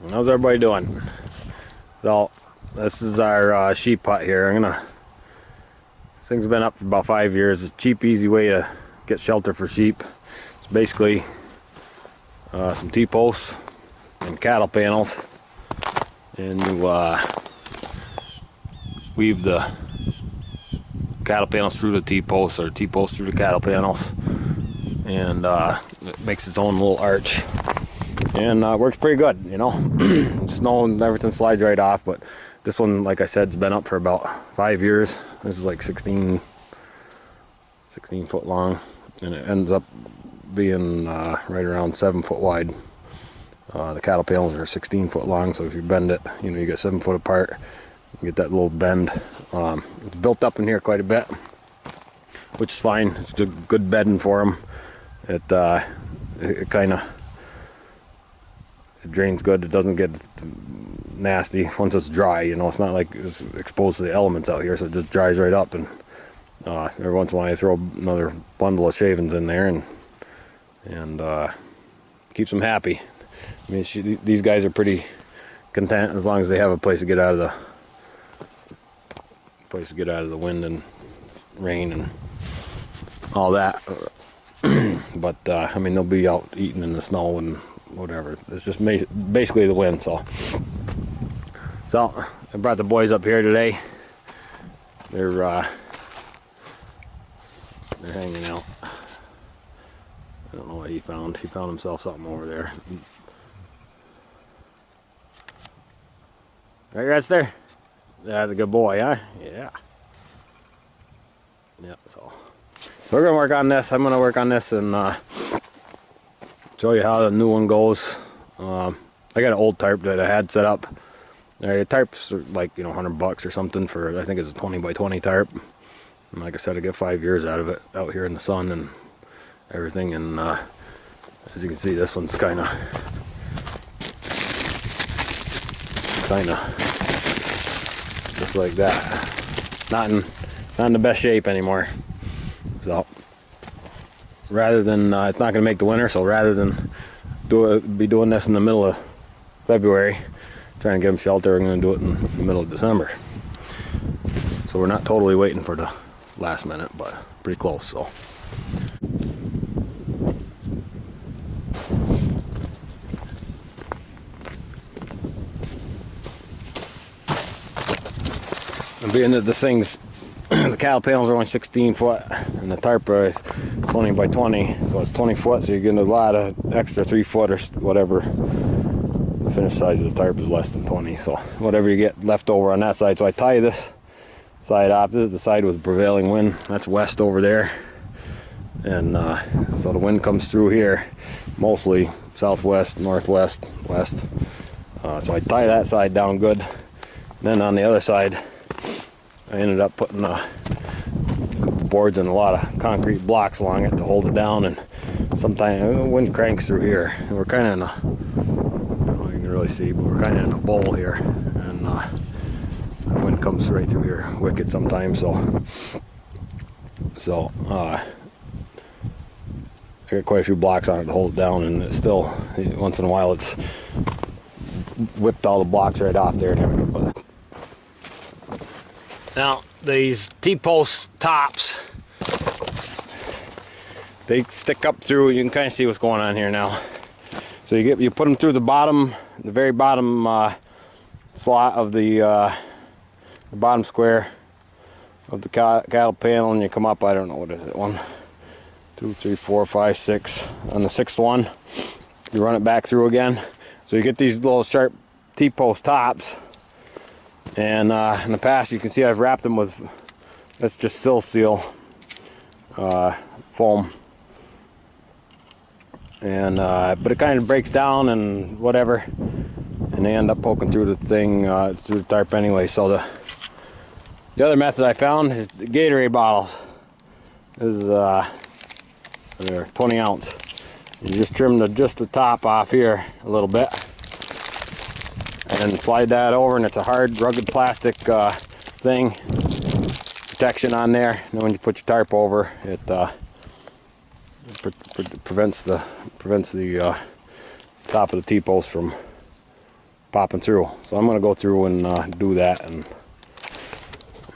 How's everybody doing? So, this is our sheep hut here. This thing's been up for about 5 years. It's a cheap, easy way to get shelter for sheep. It's basically some T-posts and cattle panels, and you weave the cattle panels through the T-posts, or T-posts through the cattle panels, and it makes its own little arch. And works pretty good, you know. Snow and everything slides right off, but this one, like I said, has been up for about 5 years. This is like 16 foot long, and it ends up being right around 7 foot wide. The cattle panels are 16 foot long, so if you bend it, you know, you get 7 foot apart, you get that little bend. It's built up in here quite a bit, which is fine. It's good bedding for them. It kind of, it drains good. It doesn't get nasty once it's dry, you know. It's not like it's exposed to the elements out here, so it just dries right up. And every once in a while I throw another bundle of shavings in there, and keeps them happy. I mean, these guys are pretty content as long as they have a place to get out of the wind and rain and all that. But I mean, they'll be out eating in the snow and whatever. It's just basically the wind. So I brought the boys up here today. They're hanging out. I don't know what he found. He found himself something over there. Right, Redster? That's a good boy, huh? Yeah. Yeah. So we're gonna work on this. I'm gonna work on this and show you how the new one goes. I got an old tarp that I had set up. The tarps are like, you know, $100 or something for, I think it's a 20 by 20 tarp. And like I said, I get 5 years out of it out here in the sun and everything. And as you can see, this one's kind of just like that. Not in the best shape anymore. So rather than it's not going to make the winter, so rather than be doing this in the middle of February, trying to give them shelter, I'm going to do it in the middle of December. So we're not totally waiting for the last minute, but pretty close. So and being that this thing's the cattle panels are only 16 foot and the tarp is 20 by 20, so it's 20 foot, so you're getting a lot of extra 3 foot or whatever. The finished size of the tarp is less than 20, so whatever you get left over on that side. So I tie this side off. This is the side with prevailing wind. That's west over there, and so the wind comes through here, mostly southwest, northwest, west. So I tie that side down good. Then on the other side, I ended up putting a couple boards and a lot of concrete blocks along it to hold it down. And sometimes the wind cranks through here. And we're kind of in a, I don't know if you can really see, but we're kind of in a bowl here. And the wind comes right through here wicked sometimes. So I got quite a few blocks on it to hold it down, and it's still, once in a while, it's whipped all the blocks right off there and everything. But now, these T-post tops, they stick up through. You can kind of see what's going on here now. So you put them through the bottom, the very bottom slot of the bottom square of the cattle panel, and you come up, I don't know, what is it, 1, 2, 3, 4, 5, 6. On the 6th one, you run it back through again. So you get these little sharp T-post tops. And in the past, you can see I've wrapped them with, that's just sill seal foam, and but it kind of breaks down and whatever, and they end up poking through the thing, through the tarp anyway. So the other method I found is the Gatorade bottles. This is they're 20 ounce. You just trim just the top off here a little bit, and slide that over, and it's a hard, rugged plastic thing, protection on there. And then when you put your tarp over, it prevents the top of the T-post from popping through. So I'm gonna go through and do that,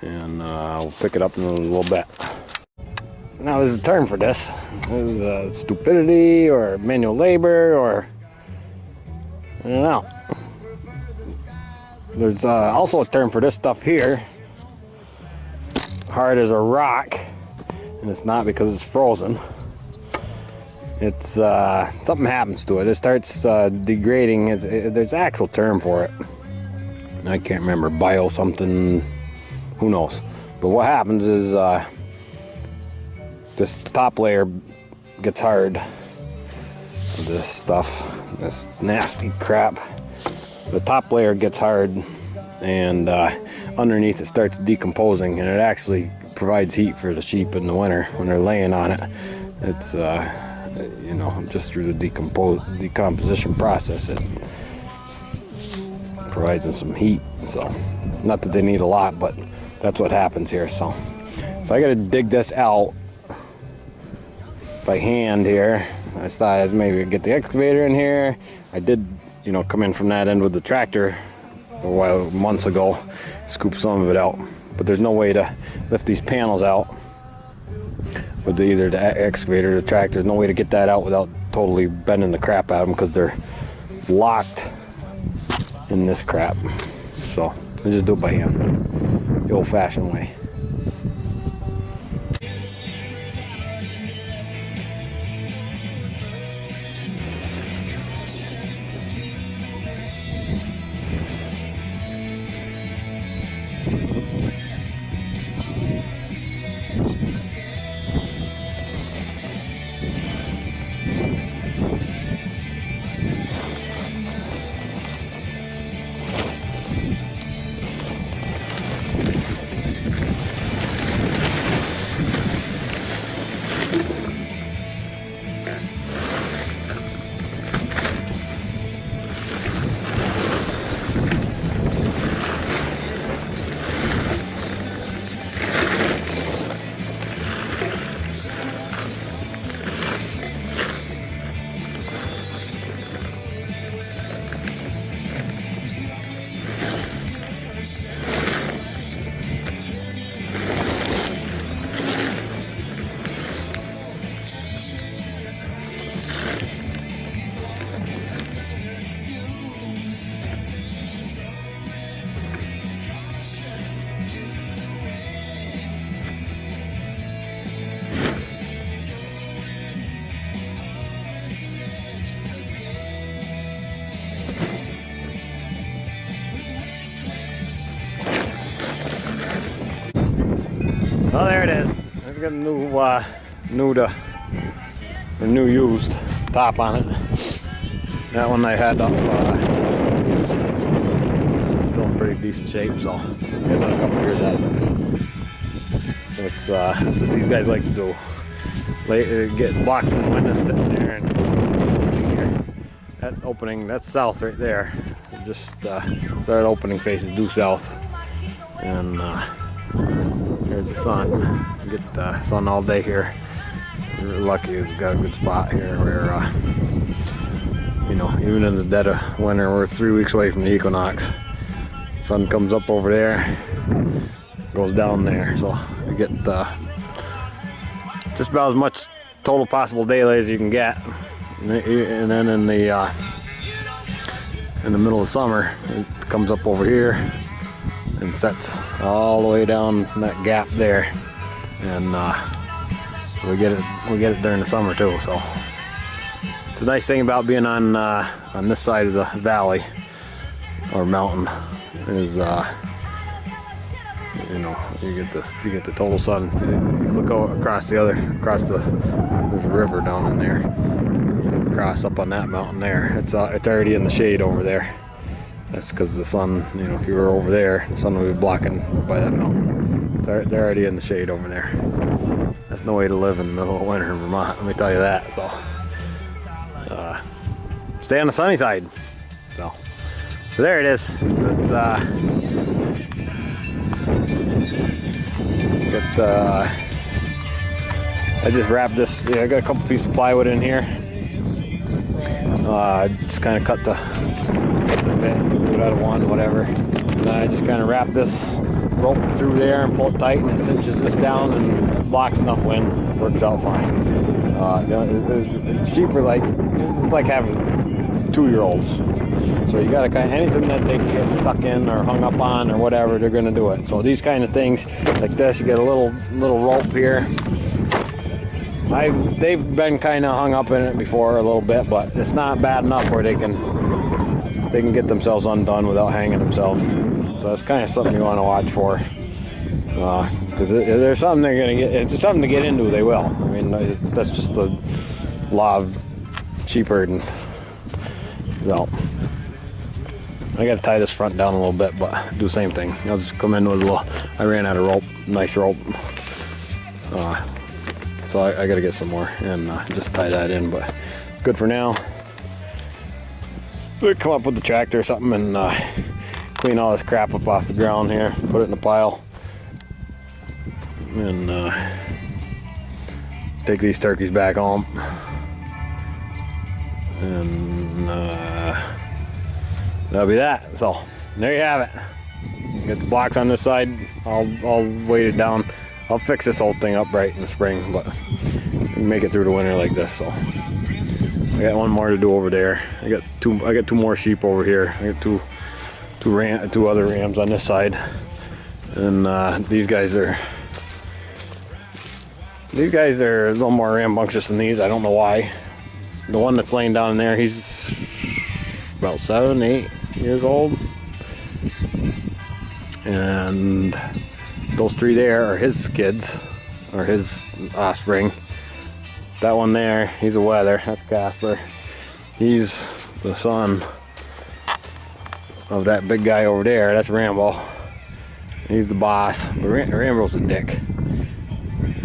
and I'll pick it up in a little bit. Now there's a term for this. There's stupidity or manual labor, or I don't know. There's also a term for this stuff here. Hard as a rock, and it's not because it's frozen. It's something happens to it. It starts degrading. There's an actual term for it. I can't remember. Bio something. Who knows? But what happens is this top layer gets hard. This stuff, this nasty crap. The top layer gets hard, and underneath it starts decomposing, and it actually provides heat for the sheep in the winter when they're laying on it. It's you know, just through the decomposition process, it provides them some heat. So, not that they need a lot, but that's what happens here. So I got to dig this out by hand here. I thought I'd maybe get the excavator in here. I did, you know, come in from that end with the tractor a while, months ago, scoop some of it out. But there's no way to lift these panels out with either the excavator or the tractor. There's no way to get that out without totally bending the crap out of them, because they're locked in this crap. So I just do it by hand, the old-fashioned way. Well, there it is. I've got a new used top on it. That one I had up, it's still in pretty decent shape, so I've got a couple years out of it. It's that's what these guys like to do. Get blocked from the wind and sitting there, and that opening, that's south right there. Just start opening faces due south, and there's the sun. You get the sun all day here. We're lucky we've got a good spot here where, you know, even in the dead of winter, we're 3 weeks away from the equinox. Sun comes up over there, goes down there, so you get just about as much total possible daylight as you can get. And then in the middle of summer, it comes up over here and sets all the way down that gap there, and so we get it during the summer too. So it's a nice thing about being on this side of the valley or mountain is you know, you get the total sun. You look across there's a river down in there. You look across up on that mountain there. It's already in the shade over there. That's because the sun, you know, if you were over there, the sun would be blocking by that mountain. They're already in the shade over there. That's no way to live in the middle of winter in Vermont, let me tell you that. So, stay on the sunny side. So there it is. It's, I just wrapped this. Yeah, I got a couple pieces of plywood in here. Just kind of cut the fit. one, whatever. And then I just kind of wrap this rope through there and pull it tight, and it cinches this down and blocks enough wind. Works out fine. It's cheaper, like it's like having 2-year-olds. So you gotta kind of, anything that they can get stuck in or hung up on or whatever, they're gonna do it. So these kind of things like this, you get a little rope here. They've been kind of hung up in it before a little bit, but it's not bad enough where they can get themselves undone without hanging themselves. So that's kind of something you want to watch for, because if there's something they're gonna get, if it's something to get into, they will. I mean, that's just the law of sheep herding. So I got to tie this front down a little bit, but do the same thing. I'll just come in with a little. I ran out of rope, nice rope. So I got to get some more and just tie that in, but good for now. We'll come up with the tractor or something and clean all this crap up off the ground here, put it in a pile, and take these turkeys back home. And that'll be that. So there you have it. Get the blocks on this side. I'll weight it down. I'll fix this whole thing up right in the spring, but we can make it through the winter like this. So I got one more to do over there. I got two more sheep over here. I got two other rams on this side, and these guys are a little more rambunctious than these. I don't know why. The one that's laying down in there, he's about 7-8 years old, and those 3 there are his kids, or his offspring. That one there, he's a wether. That's Casper. He's the son of that big guy over there. That's Rambo. He's the boss, but Rambo's a dick.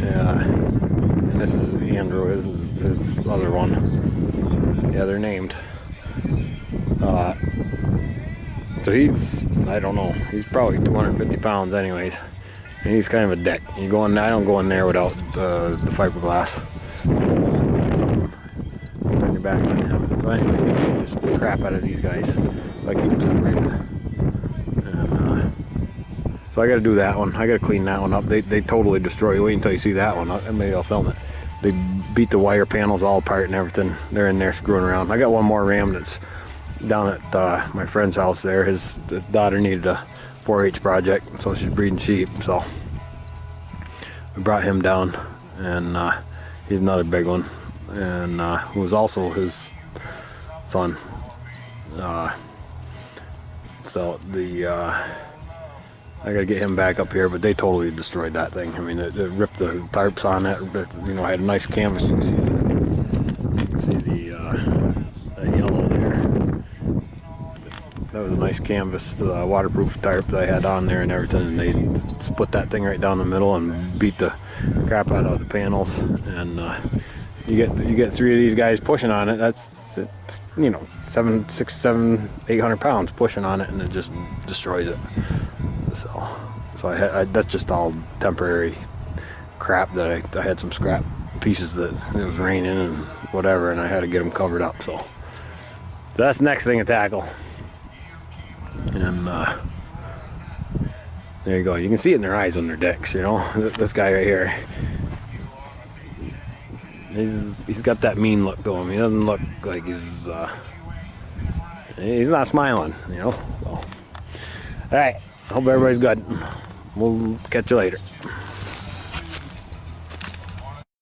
Yeah, and this is Andrew, his other one. Yeah, they're named. So he's, I don't know, he's probably 250 pounds anyways. And he's kind of a dick. You go in, I don't go in there without the fiberglass. Turn your back on him. So anyways, you can just crap out of these guys. So I keep them separated. And, so I got to do that one. I got to clean that one up. They totally destroy. Wait until you see that one. Maybe I'll film it. They beat the wire panels all apart and everything. They're in there screwing around. I got one more ram that's down at my friend's house there. His daughter needed a 4-H project, so she's breeding sheep. So we brought him down, and he's another big one, and who was also his son. So I gotta get him back up here, but they totally destroyed that thing. I mean, they ripped the tarps on it. You know, I had a nice canvas. You can see that yellow there. That was a nice canvas, waterproof tarp that I had on there and everything. And they split that thing right down the middle and beat the crap out of the panels. And you get 3 of these guys pushing on it. It's you know, 800 pounds pushing on it, and it just destroys it. So I that's just all temporary crap that I had some scrap pieces that it was raining and whatever, and I had to get them covered up. So that's the next thing to tackle. And there you go. You can see it in their eyes when they're dicks. You know, this guy right here. He's got that mean look to him. He doesn't look like he's not smiling. You know. So all right. I hope everybody's good. We'll catch you later.